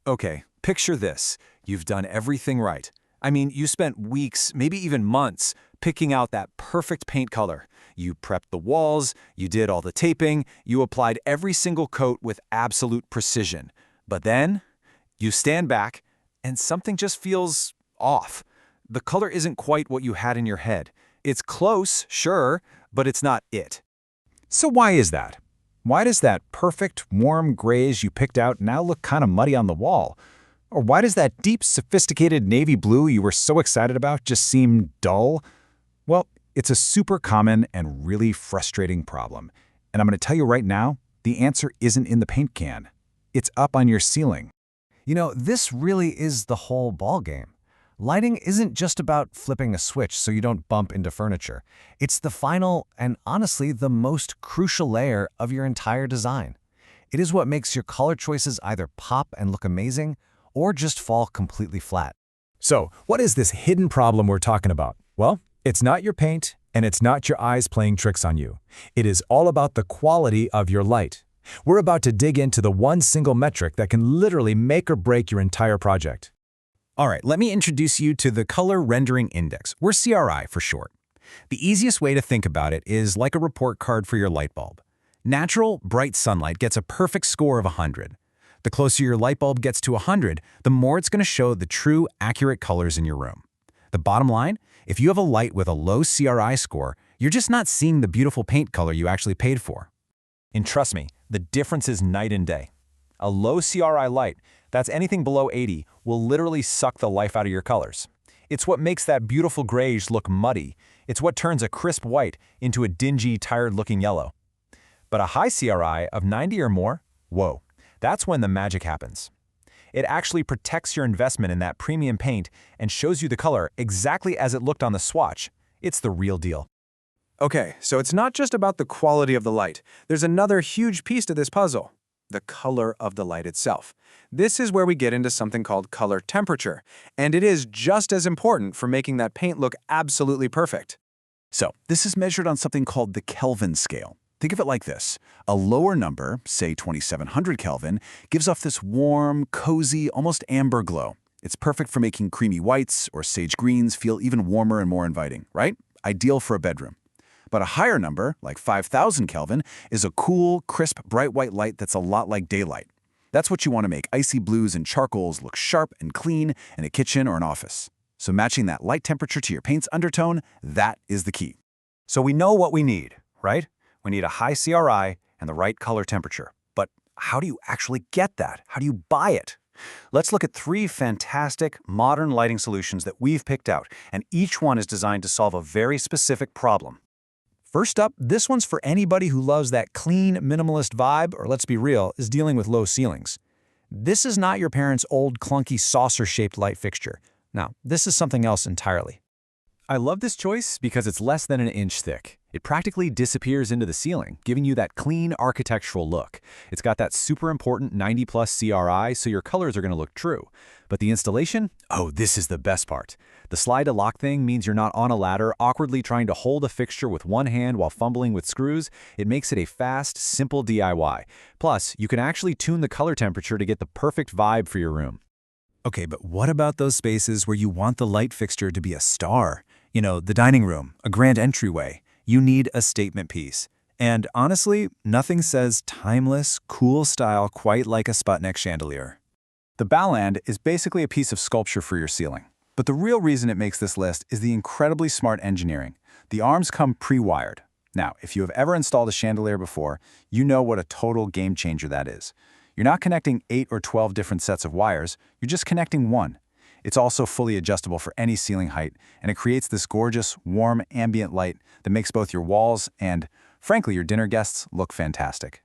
Okay, picture this. You've done everything right. I mean, you spent weeks, maybe even months, picking out that perfect paint color. You prepped the walls, you did all the taping, you applied every single coat with absolute precision. But then, you stand back, and something just feels off. The color isn't quite what you had in your head. It's close, sure, but it's not it. So why is that? Why does that perfect, warm grays you picked out now look kind of muddy on the wall? Or why does that deep, sophisticated navy blue you were so excited about just seem dull? Well, it's a super common and really frustrating problem. And I'm going to tell you right now, the answer isn't in the paint can. It's up on your ceiling. This really is the whole ballgame. Lighting isn't just about flipping a switch so you don't bump into furniture. It's the final and honestly the most crucial layer of your entire design. It is what makes your color choices either pop and look amazing or just fall completely flat. So, what is this hidden problem we're talking about? Well, it's not your paint, and it's not your eyes playing tricks on you. It is all about the quality of your light. We're about to dig into the one single metric that can literally make or break your entire project. All right, let me introduce you to the Color Rendering Index, or CRI for short. The easiest way to think about it is like a report card for your light bulb. Natural, bright sunlight gets a perfect score of 100. The closer your light bulb gets to 100, the more it's going to show the true, accurate colors in your room. The bottom line, if you have a light with a low CRI score, you're just not seeing the beautiful paint color you actually paid for. And trust me, the difference is night and day. A low CRI light, that's anything below 80, will literally suck the life out of your colors. It's what makes that beautiful grayish look muddy. It's what turns a crisp white into a dingy, tired-looking yellow. But a high CRI of 90 or more, whoa, that's when the magic happens. It actually protects your investment in that premium paint and shows you the color exactly as it looked on the swatch. It's the real deal. Okay, so it's not just about the quality of the light. There's another huge piece to this puzzle: the color of the light itself. This is where we get into something called color temperature, and it is just as important for making that paint look absolutely perfect. So, this is measured on something called the Kelvin scale. Think of it like this. A lower number, say 2700 Kelvin, gives off this warm, cozy, almost amber glow. It's perfect for making creamy whites or sage greens feel even warmer and more inviting, right? Ideal for a bedroom. But a higher number, like 5000 Kelvin, is a cool, crisp, bright white light that's a lot like daylight. That's what you want to make icy blues and charcoals look sharp and clean in a kitchen or an office. So matching that light temperature to your paint's undertone, that is the key. So we know what we need, right? We need a high CRI and the right color temperature. But how do you actually get that? How do you buy it? Let's look at 3 fantastic, modern lighting solutions that we've picked out, and each one is designed to solve a very specific problem. First up, this one's for anybody who loves that clean, minimalist vibe, or let's be real, is dealing with low ceilings. This is not your parents' old, clunky, saucer-shaped light fixture. No, this is something else entirely. I love this choice because it's less than an inch thick. It practically disappears into the ceiling, giving you that clean architectural look. It's got that super important 90+ CRI, so your colors are going to look true. But the installation? Oh, this is the best part. The slide-to-lock thing means you're not on a ladder, awkwardly trying to hold a fixture with one hand while fumbling with screws. It makes it a fast, simple DIY. Plus, you can actually tune the color temperature to get the perfect vibe for your room. Okay, but what about those spaces where you want the light fixture to be a star? You know, the dining room, a grand entryway. You need a statement piece. And honestly, nothing says timeless, cool style quite like a Sputnik chandelier. The Balland is basically a piece of sculpture for your ceiling. But the real reason it makes this list is the incredibly smart engineering. The arms come pre-wired. Now, if you have ever installed a chandelier before, you know what a total game changer that is. You're not connecting 8 or 12 different sets of wires, you're just connecting one. It's also fully adjustable for any ceiling height, and it creates this gorgeous, warm, ambient light that makes both your walls and, frankly, your dinner guests look fantastic.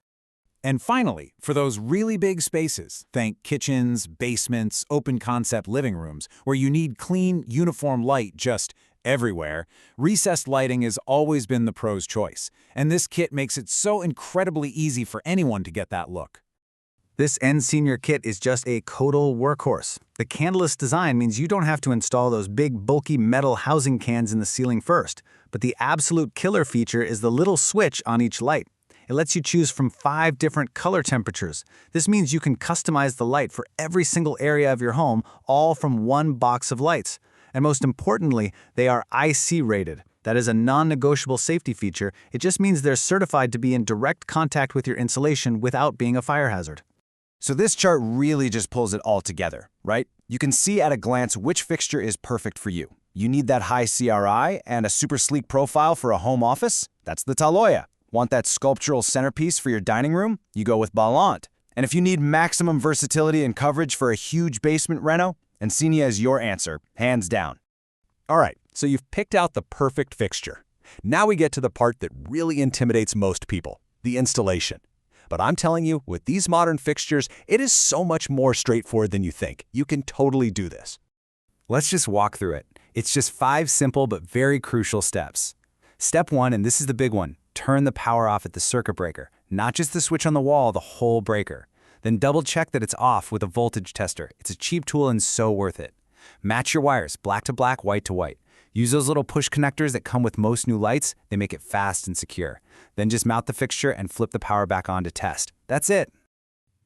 And finally, for those really big spaces, think kitchens, basements, open-concept living rooms, where you need clean, uniform light just everywhere, recessed lighting has always been the pro's choice, and this kit makes it so incredibly easy for anyone to get that look. This End Senior kit is just a total workhorse. The candleless design means you don't have to install those big, bulky metal housing cans in the ceiling first, but the absolute killer feature is the little switch on each light. It lets you choose from 5 different color temperatures. This means you can customize the light for every single area of your home, all from one box of lights. And most importantly, they are IC rated. That is a non-negotiable safety feature. It just means they're certified to be in direct contact with your insulation without being a fire hazard. So this chart really just pulls it all together, right? You can see at a glance which fixture is perfect for you. You need that high CRI and a super sleek profile for a home office? That's the Taloya. Want that sculptural centerpiece for your dining room? You go with Ballant. And if you need maximum versatility and coverage for a huge basement reno, Encenia is your answer, hands down. All right, so you've picked out the perfect fixture. Now we get to the part that really intimidates most people, the installation. But I'm telling you, with these modern fixtures, it is so much more straightforward than you think. You can totally do this. Let's just walk through it. It's just 5 simple but very crucial steps. Step 1, and this is the big one, turn the power off at the circuit breaker, not just the switch on the wall, the whole breaker. Then double check that it's off with a voltage tester. It's a cheap tool and so worth it. Match your wires, black to black, white to white. Use those little push connectors that come with most new lights. They make it fast and secure. Then just mount the fixture and flip the power back on to test. That's it.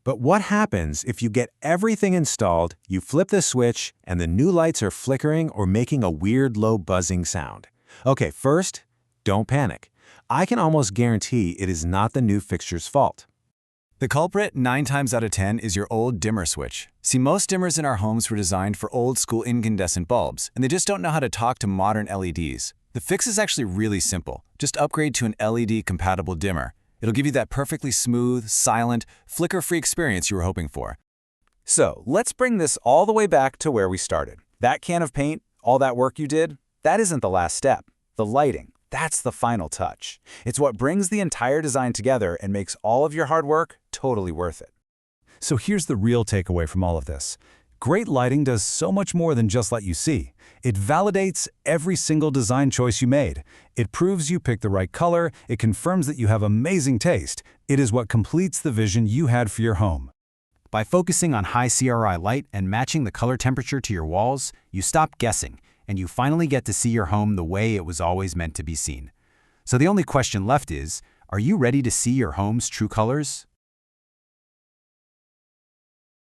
But what happens if you get everything installed, you flip the switch, and the new lights are flickering or making a weird low buzzing sound? Okay, first, don't panic. I can almost guarantee it is not the new fixture's fault. The culprit, 9 times out of 10, is your old dimmer switch. See, most dimmers in our homes were designed for old-school incandescent bulbs, and they just don't know how to talk to modern LEDs. The fix is actually really simple. Just upgrade to an LED-compatible dimmer. It'll give you that perfectly smooth, silent, flicker-free experience you were hoping for. So, let's bring this all the way back to where we started. That can of paint, all that work you did, that isn't the last step. The lighting. That's the final touch. It's what brings the entire design together and makes all of your hard work totally worth it. So here's the real takeaway from all of this. Great lighting does so much more than just let you see. It validates every single design choice you made. It proves you picked the right color. It confirms that you have amazing taste. It is what completes the vision you had for your home. By focusing on high CRI light and matching the color temperature to your walls, you stop guessing, and you finally get to see your home the way it was always meant to be seen. So the only question left is, are you ready to see your home's true colors?